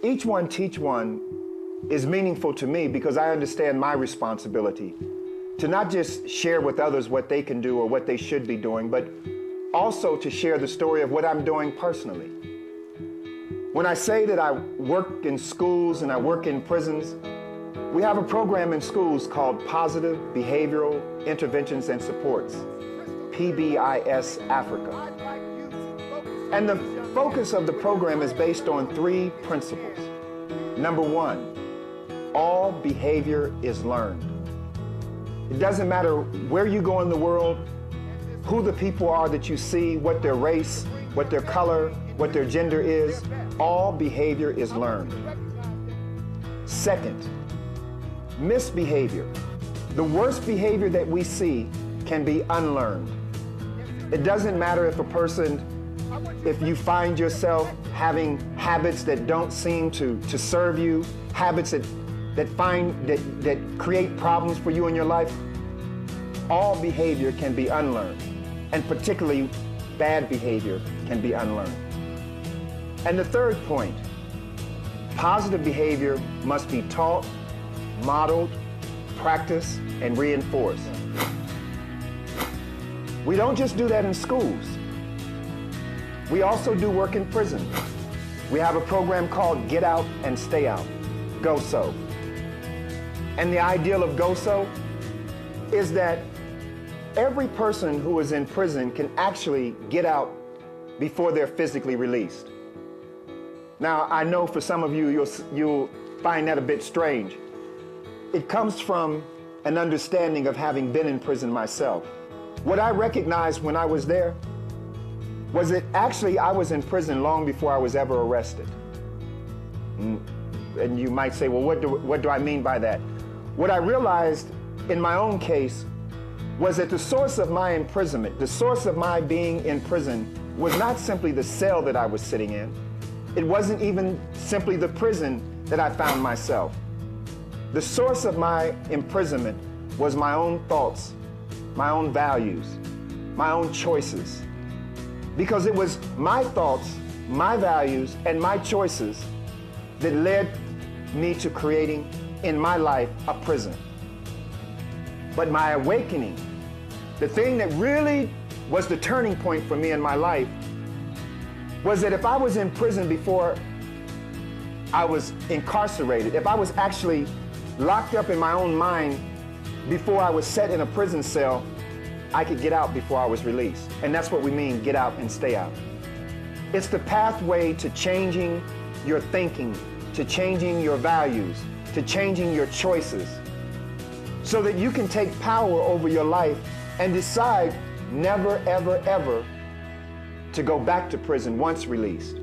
Each One Teach One is meaningful to me because I understand my responsibility to not just share with others what they can do or what they should be doing, but also to share the story of what I'm doing personally. When I say that I work in schools and I work in prisons, we have a program in schools called Positive Behavioral Interventions and Supports, PBIS Africa. And the focus of the program is based on 3 principles. Number 1, all behavior is learned. It doesn't matter where you go in the world, who the people are that you see, what their race, what their color, what their gender is, all behavior is learned. Second, misbehavior. The worst behavior that we see can be unlearned. It doesn't matter if you find yourself having habits that don't seem to serve you, habits that create problems for you in your life, all behavior can be unlearned, and particularly bad behavior can be unlearned. And the third point, positive behavior must be taught, modeled, practiced, and reinforced. We don't just do that in schools. We also do work in prison. We have a program called Get Out and Stay Out, GOSO. And the ideal of GOSO is that every person who is in prison can actually get out before they're physically released. Now, I know for some of you, you'll find that a bit strange. It comes from an understanding of having been in prison myself. What I recognized when I was there was that actually I was in prison long before I was ever arrested. And you might say, well, what do I mean by that? What I realized in my own case was that the source of my imprisonment, the source of my being in prison, was not simply the cell that I was sitting in. It wasn't even simply the prison that I found myself. The source of my imprisonment was my own thoughts, my own values, my own choices. Because it was my thoughts, my values, and my choices that led me to creating in my life a prison. But my awakening, the thing that really was the turning point for me in my life, was that if I was in prison before I was incarcerated, if I was actually locked up in my own mind before I was set in a prison cell, I could get out before I was released. And that's what we mean, get out and stay out. It's the pathway to changing your thinking, to changing your values, to changing your choices, so that you can take power over your life and decide never, ever, ever to go back to prison once released.